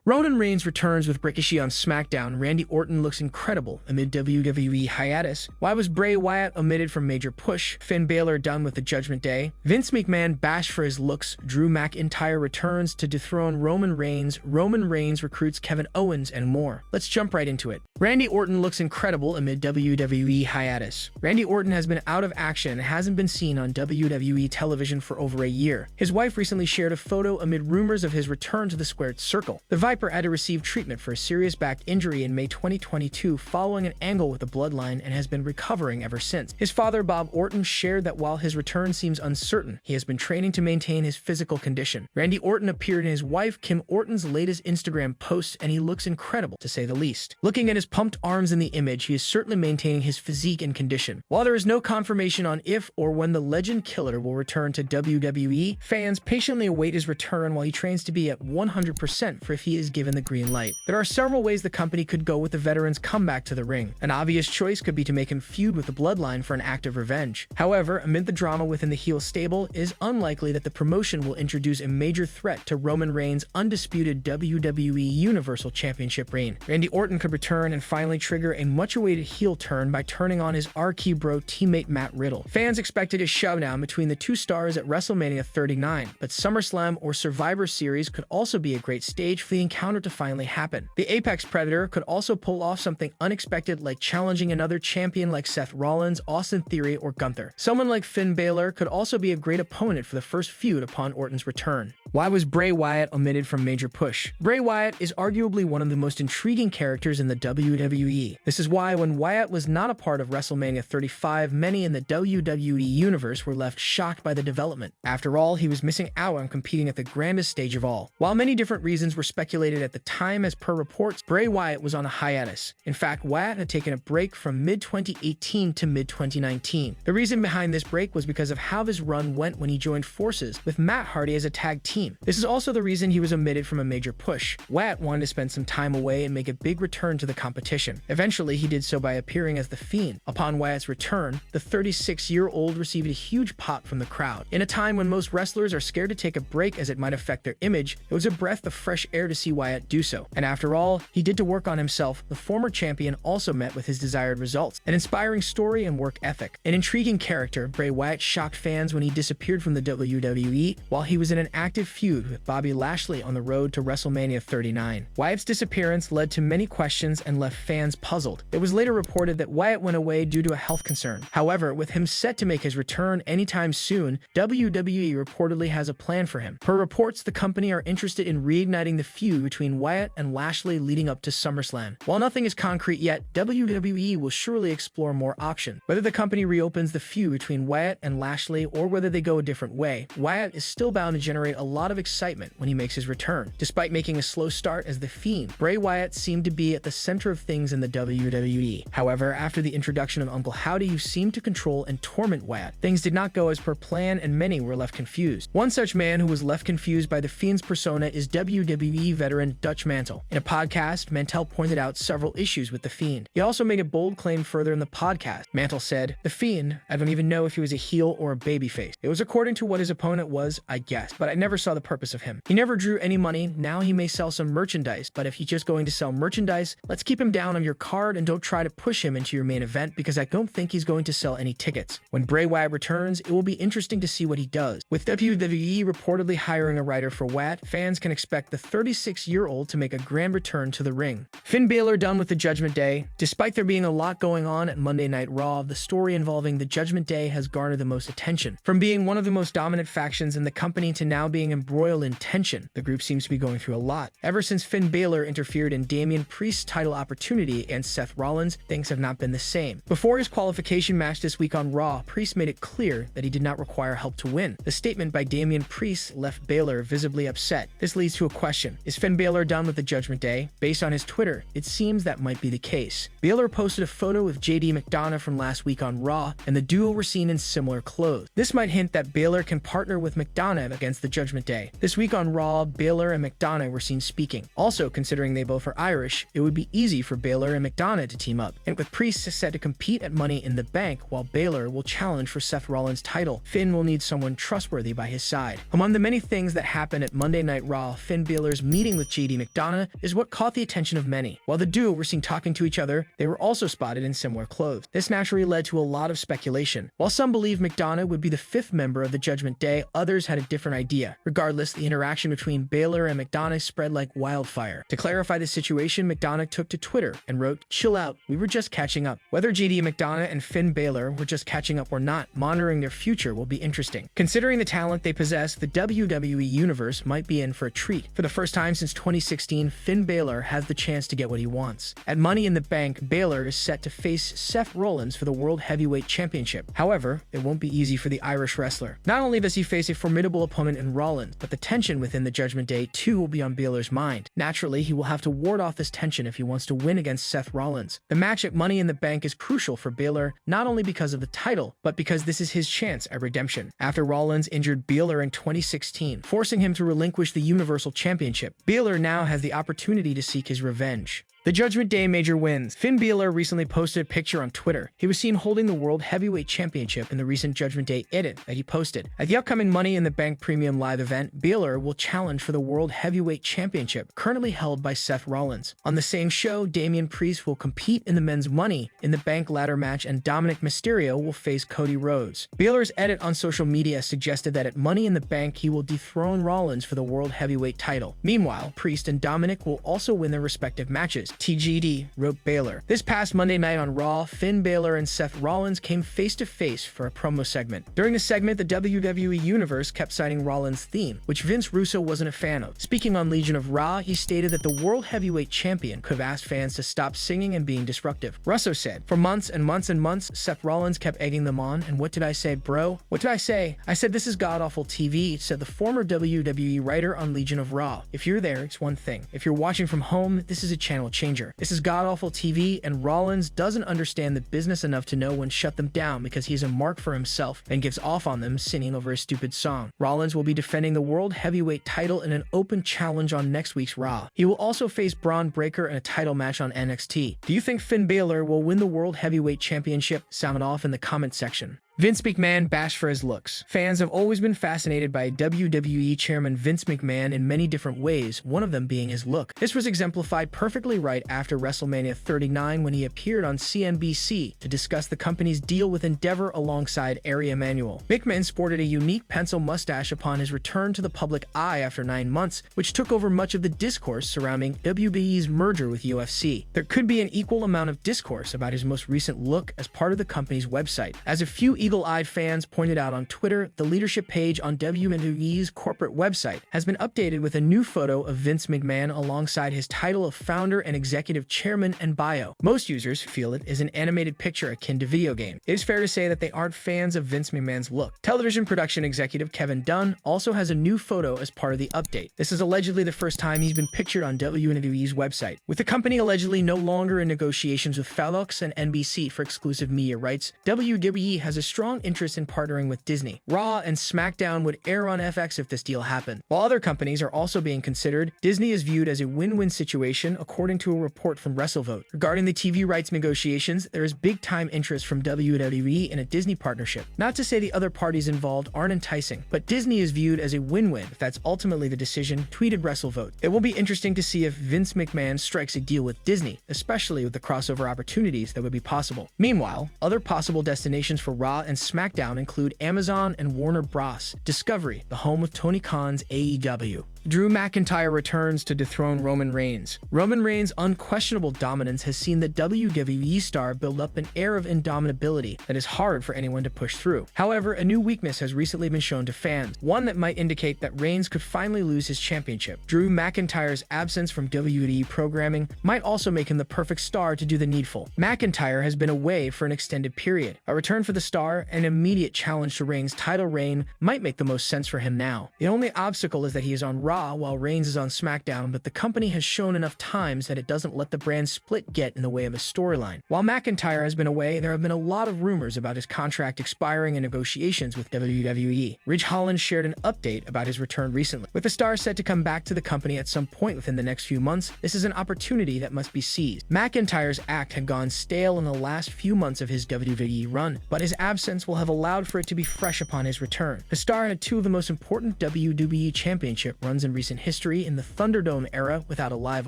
Roman Reigns returns with Rikishi on SmackDown. Randy Orton looks incredible amid WWE hiatus. Why was Bray Wyatt omitted from major push? Finn Balor done with the Judgment Day. Vince McMahon bashed for his looks. Drew McIntyre returns to dethrone Roman Reigns. Roman Reigns recruits Kevin Owens, and more. Let's jump right into it. Randy Orton looks incredible amid WWE hiatus. Randy Orton has been out of action and hasn't been seen on WWE television for over a year. His wife recently shared a photo amid rumors of his return to the squared circle. The Viper had to receive treatment for a serious back injury in May 2022 following an angle with the Bloodline and has been recovering ever since. His father, Bob Orton, shared that while his return seems uncertain, he has been training to maintain his physical condition. Randy Orton appeared in his wife Kim Orton's latest Instagram post, and he looks incredible, to say the least. Looking at his pumped arms in the image, he is certainly maintaining his physique and condition. While there is no confirmation on if or when the Legend Killer will return to WWE, fans patiently await his return while he trains to be at 100% for if he is given the green light. There are several ways the company could go with the veteran's comeback to the ring. An obvious choice could be to make him feud with the Bloodline for an act of revenge. However, amid the drama within the heel stable, it is unlikely that the promotion will introduce a major threat to Roman Reigns' undisputed WWE Universal Championship reign. Randy Orton could return and finally trigger a much-awaited heel turn by turning on his RK Bro teammate Matt Riddle. Fans expected a showdown between the two stars at WrestleMania 39, but SummerSlam or Survivor Series could also be a great stage for the encounter to finally happen. The Apex Predator could also pull off something unexpected, like challenging another champion like Seth Rollins, Austin Theory, or Gunther. Someone like Finn Balor could also be a great opponent for the first feud upon Orton's return. Why was Bray Wyatt omitted from major push? Bray Wyatt is arguably one of the most intriguing characters in the WWE. This is why when Wyatt was not a part of WrestleMania 35, many in the WWE universe were left shocked by the development. After all, he was missing out on competing at the grandest stage of all. While many different reasons were speculated at the time, as per reports, Bray Wyatt was on a hiatus. In fact, Wyatt had taken a break from mid-2018 to mid-2019. The reason behind this break was because of how his run went when he joined forces with Matt Hardy as a tag team. This is also the reason he was omitted from a major push. Wyatt wanted to spend some time away and make a big return to the competition. Eventually, he did so by appearing as The Fiend. Upon Wyatt's return, the 36-year-old received a huge pop from the crowd. In a time when most wrestlers are scared to take a break as it might affect their image, it was a breath of fresh air to see Wyatt do so. And after all, he did to work on himself. The former champion also met with his desired results. An inspiring story and work ethic. An intriguing character, Bray Wyatt shocked fans when he disappeared from the WWE while he was in an active feud with Bobby Lashley on the road to WrestleMania 39. Wyatt's disappearance led to many questions and left fans puzzled. It was later reported that Wyatt went away due to a health concern. However, with him set to make his return anytime soon, WWE reportedly has a plan for him. Per reports, the company are interested in reigniting the feud between Wyatt and Lashley leading up to SummerSlam. While nothing is concrete yet, WWE will surely explore more options. Whether the company reopens the feud between Wyatt and Lashley or whether they go a different way, Wyatt is still bound to generate a lot of excitement when he makes his return. Despite making a slow start as The Fiend, Bray Wyatt seemed to be at the center of things in the WWE. However, after the introduction of Uncle Howdy, who seemed to control and torment Wyatt, things did not go as per plan and many were left confused. One such man who was left confused by The Fiend's persona is WWE veteran Dutch Mantel. In a podcast, Mantel pointed out several issues with The Fiend. He also made a bold claim further in the podcast. Mantel said, "The Fiend, I don't even know if he was a heel or a babyface. It was according to what his opponent was, I guess, but I never saw the purpose of him. He never drew any money. Now he may sell some merchandise, but if he's just going to sell merchandise, let's keep him down on your card and don't try to push him into your main event because I don't think he's going to sell any tickets." When Bray Wyatt returns, it will be interesting to see what he does. With WWE reportedly hiring a writer for Wyatt, fans can expect the 36-year-old to make a grand return to the ring. Finn Balor done with the Judgment Day. Despite there being a lot going on at Monday Night Raw, the story involving the Judgment Day has garnered the most attention. From being one of the most dominant factions in the company to now being embroiled in tension, the group seems to be going through a lot. Ever since Finn Balor interfered in Damian Priest's title opportunity against Seth Rollins, things have not been the same. Before his qualification match this week on Raw, Priest made it clear that he did not require help to win. The statement by Damian Priest left Balor visibly upset. This leads to a question. Is Finn Balor done with the Judgment Day? Based on his Twitter, it seems that might be the case. Balor posted a photo with JD McDonough from last week on Raw, and the duo were seen in similar clothes. This might hint that Balor can partner with McDonough against the Judgment Judgment Day. This week on Raw, Balor and McDonough were seen speaking. Also, considering they both are Irish, it would be easy for Balor and McDonough to team up. And with Priest set to compete at Money in the Bank, while Balor will challenge for Seth Rollins' title, Finn will need someone trustworthy by his side. Among the many things that happened at Monday Night Raw, Finn Balor's meeting with JD McDonough is what caught the attention of many. While the duo were seen talking to each other, they were also spotted in similar clothes. This naturally led to a lot of speculation. While some believe McDonough would be the fifth member of the Judgment Day, others had a different idea. Regardless, the interaction between Balor and McDonough spread like wildfire. To clarify the situation, McDonough took to Twitter and wrote, "Chill out, we were just catching up." Whether JD McDonough and Finn Balor were just catching up or not, monitoring their future will be interesting. Considering the talent they possess, the WWE Universe might be in for a treat. For the first time since 2016, Finn Balor has the chance to get what he wants. At Money in the Bank, Balor is set to face Seth Rollins for the World Heavyweight Championship. However, it won't be easy for the Irish wrestler. Not only does he face a formidable opponent in Rollins, but the tension within the Judgment Day too will be on Balor's mind. Naturally, he will have to ward off this tension if he wants to win against Seth Rollins. The match at Money in the Bank is crucial for Balor, not only because of the title, but because this is his chance at redemption. After Rollins injured Balor in 2016, forcing him to relinquish the Universal Championship, Balor now has the opportunity to seek his revenge. The Judgment Day major wins. Finn Balor recently posted a picture on Twitter. He was seen holding the World Heavyweight Championship in the recent Judgment Day edit that he posted. At the upcoming Money in the Bank Premium Live event, Balor will challenge for the World Heavyweight Championship, currently held by Seth Rollins. On the same show, Damian Priest will compete in the men's Money in the Bank ladder match, and Dominic Mysterio will face Cody Rhodes. Balor's edit on social media suggested that at Money in the Bank, he will dethrone Rollins for the World Heavyweight title. Meanwhile, Priest and Dominic will also win their respective matches. TJD wrote Balor. This past Monday night on Raw, Finn Balor and Seth Rollins came face to face for a promo segment. During the segment, the WWE Universe kept citing Rollins' theme, which Vince Russo wasn't a fan of. Speaking on Legion of Raw, he stated that the World Heavyweight Champion could have asked fans to stop singing and being disruptive. Russo said, "For months and months and months, Seth Rollins kept egging them on, and what did I say, bro? What did I say? I said this is god-awful TV," said the former WWE writer on Legion of Raw. "If you're there, it's one thing. If you're watching from home, this is a channel changer. This is god-awful TV, and Rollins doesn't understand the business enough to know when to shut them down because he's a mark for himself and gives off on them singing over a stupid song." Rollins will be defending the World Heavyweight title in an open challenge on next week's Raw. He will also face Braun Breaker in a title match on NXT. Do you think Finn Balor will win the World Heavyweight Championship? Sound it off in the comment section. Vince McMahon bashed for his looks. Fans have always been fascinated by WWE Chairman Vince McMahon in many different ways, one of them being his look. This was exemplified perfectly right after WrestleMania 39 when he appeared on CNBC to discuss the company's deal with Endeavor alongside Ari Emanuel. McMahon sported a unique pencil mustache upon his return to the public eye after 9 months, which took over much of the discourse surrounding WWE's merger with UFC. There could be an equal amount of discourse about his most recent look as part of the company's website. As a few eagle-eyed fans pointed out on Twitter, the leadership page on WWE's corporate website has been updated with a new photo of Vince McMahon alongside his title of founder and executive chairman and bio. Most users feel it is an animated picture akin to video game. It is fair to say that they aren't fans of Vince McMahon's look. Television production executive Kevin Dunn also has a new photo as part of the update. This is allegedly the first time he's been pictured on WWE's website. With the company allegedly no longer in negotiations with Fox and NBC for exclusive media rights, WWE has a strong interest in partnering with Disney. Raw and SmackDown would air on FX if this deal happened. While other companies are also being considered, Disney is viewed as a win-win situation according to a report from WrestleVote. Regarding the TV rights negotiations, there is big-time interest from WWE in a Disney partnership. Not to say the other parties involved aren't enticing, but Disney is viewed as a win-win if that's ultimately the decision, tweeted WrestleVote. It will be interesting to see if Vince McMahon strikes a deal with Disney, especially with the crossover opportunities that would be possible. Meanwhile, other possible destinations for Raw and SmackDown include Amazon and Warner Bros. Discovery, the home of Tony Khan's AEW. Drew McIntyre returns to dethrone Roman Reigns. Roman Reigns' unquestionable dominance has seen the WWE star build up an air of indomitability that is hard for anyone to push through. However, a new weakness has recently been shown to fans, one that might indicate that Reigns could finally lose his championship. Drew McIntyre's absence from WWE programming might also make him the perfect star to do the needful. McIntyre has been away for an extended period. A return for the star, an immediate challenge to Reigns' title reign, might make the most sense for him now. The only obstacle is that he is on Raw Raw while Reigns is on SmackDown, but the company has shown enough times that it doesn't let the brand split get in the way of a storyline. While McIntyre has been away, there have been a lot of rumors about his contract expiring and negotiations with WWE. Ridge Holland shared an update about his return recently. With the star set to come back to the company at some point within the next few months, this is an opportunity that must be seized. McIntyre's act had gone stale in the last few months of his WWE run, but his absence will have allowed for it to be fresh upon his return. The star had two of the most important WWE Championship runs in recent history in the Thunderdome era without a live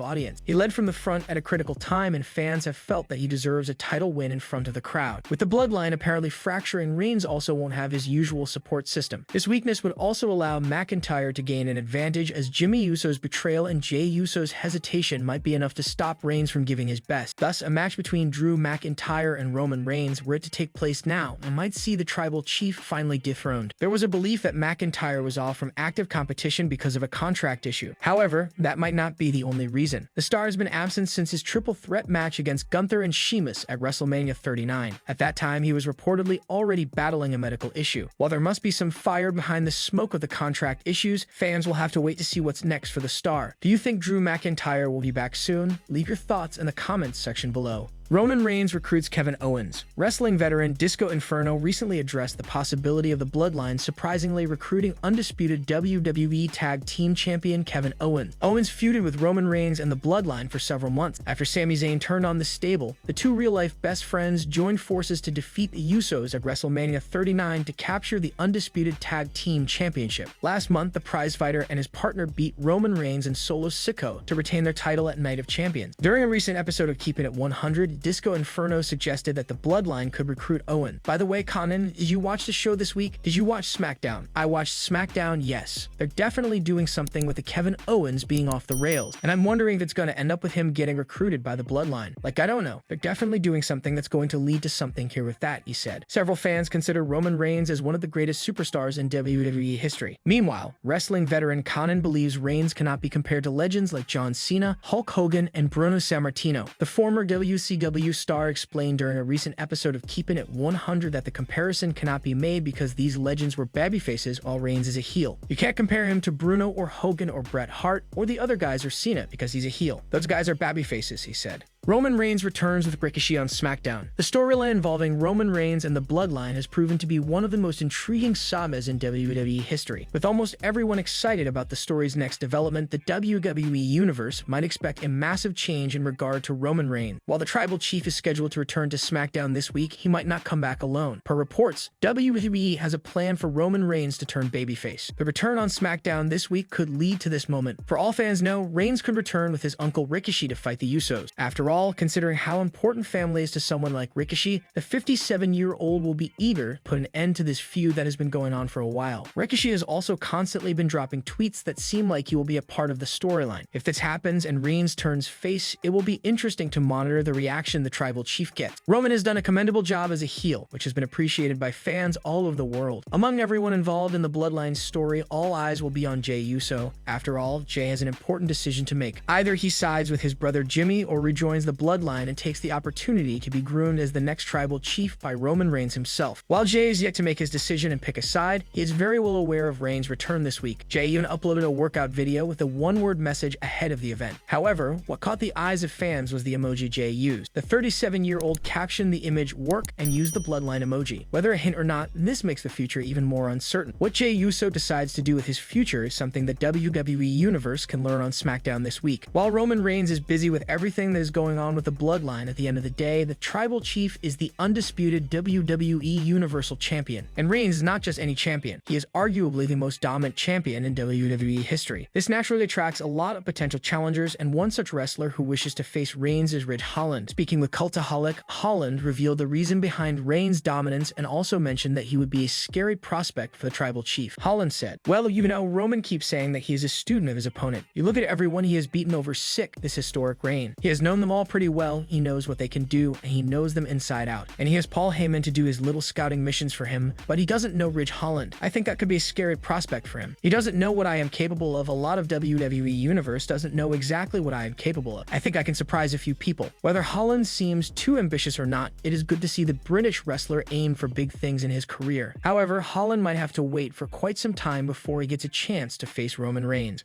audience. He led from the front at a critical time, and fans have felt that he deserves a title win in front of the crowd. With the bloodline apparently fracturing, Reigns also won't have his usual support system. This weakness would also allow McIntyre to gain an advantage, as Jimmy Uso's betrayal and Jey Uso's hesitation might be enough to stop Reigns from giving his best. Thus, a match between Drew McIntyre and Roman Reigns, were it to take place now, and might see the tribal chief finally dethroned. There was a belief that McIntyre was off from active competition because of a contract issue. However, that might not be the only reason. The star has been absent since his triple threat match against Gunther and Sheamus at WrestleMania 39. At that time, he was reportedly already battling a medical issue. While there must be some fire behind the smoke of the contract issues, fans will have to wait to see what's next for the star. Do you think Drew McIntyre will be back soon? Leave your thoughts in the comments section below. Roman Reigns recruits Kevin Owens. Wrestling veteran Disco Inferno recently addressed the possibility of the Bloodline surprisingly recruiting undisputed WWE Tag Team Champion Kevin Owens. Owens feuded with Roman Reigns and the Bloodline for several months. After Sami Zayn turned on the stable, the two real-life best friends joined forces to defeat the Usos at WrestleMania 39 to capture the undisputed Tag Team Championship. Last month, the prizefighter and his partner beat Roman Reigns and Solo Sikoa to retain their title at Night of Champions. During a recent episode of Keeping It 100, Disco Inferno suggested that the Bloodline could recruit Owen. By the way, Conan, did you watch the show this week? Did you watch SmackDown? I watched SmackDown, yes. They're definitely doing something with the Kevin Owens being off the rails, and I'm wondering if it's going to end up with him getting recruited by the Bloodline. Like, I don't know. They're definitely doing something that's going to lead to something here with that, he said. Several fans consider Roman Reigns as one of the greatest superstars in WWE history. Meanwhile, wrestling veteran Conan believes Reigns cannot be compared to legends like John Cena, Hulk Hogan, and Bruno Sammartino. The former WCW star explained during a recent episode of Keeping It 100 that the comparison cannot be made because these legends were babyfaces while Reigns is a heel. You can't compare him to Bruno or Hogan or Bret Hart or the other guys or Cena because he's a heel. Those guys are babyfaces, he said. Roman Reigns returns with Rikishi on SmackDown. The storyline involving Roman Reigns and the Bloodline has proven to be one of the most intriguing sagas in WWE history. With almost everyone excited about the story's next development, the WWE Universe might expect a massive change in regard to Roman Reigns. While the Tribal Chief is scheduled to return to SmackDown this week, he might not come back alone. Per reports, WWE has a plan for Roman Reigns to turn babyface. The return on SmackDown this week could lead to this moment. For all fans know, Reigns could return with his uncle Rikishi to fight the Usos. After all, considering how important family is to someone like Rikishi, the 57-year-old will be eager to put an end to this feud that has been going on for a while. Rikishi has also constantly been dropping tweets that seem like he will be a part of the storyline. If this happens and Reigns turns face, it will be interesting to monitor the reaction the Tribal Chief gets. Roman has done a commendable job as a heel, which has been appreciated by fans all over the world. Among everyone involved in the Bloodline story, all eyes will be on Jey Uso. After all, Jey has an important decision to make. Either he sides with his brother Jimmy or rejoins the Bloodline and takes the opportunity to be groomed as the next Tribal Chief by Roman Reigns himself. While Jey is yet to make his decision and pick a side, he is very well aware of Reigns' return this week. Jey even uploaded a workout video with a one-word message ahead of the event. However, what caught the eyes of fans was the emoji Jey used. The 37-year-old captioned the image "work" and used the Bloodline emoji. Whether a hint or not, this makes the future even more uncertain. What Jey Uso decides to do with his future is something the WWE Universe can learn on SmackDown this week. While Roman Reigns is busy with everything that is going on with the Bloodline, at the end of the day, the Tribal Chief is the undisputed WWE Universal Champion. And Reigns is not just any champion. He is arguably the most dominant champion in WWE history. This naturally attracts a lot of potential challengers, and one such wrestler who wishes to face Reigns is Ridge Holland. Speaking with Cultaholic, Holland revealed the reason behind Reigns' dominance and also mentioned that he would be a scary prospect for the Tribal Chief. Holland said, "Well, you know, Roman keeps saying that he is a student of his opponent. You look at everyone he has beaten over sick this historic reign. He has known them all pretty well. He knows what they can do, and he knows them inside out. And he has Paul Heyman to do his little scouting missions for him, but he doesn't know Ridge Holland. I think that could be a scary prospect for him. He doesn't know what I am capable of. A lot of WWE Universe doesn't know exactly what I am capable of. I think I can surprise a few people." Whether Holland seems too ambitious or not, it is good to see the British wrestler aim for big things in his career. However, Holland might have to wait for quite some time before he gets a chance to face Roman Reigns.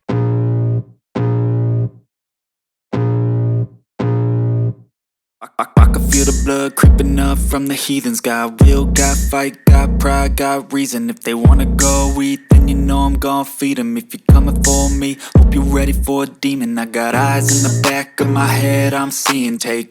I can feel the blood creeping up from the heathens. Got will, got fight, got pride, got reason. If they wanna go eat, then you know I'm gon' feed them. If you're coming for me, hope you're ready for a demon. I got eyes in the back of my head, I'm seeing. Take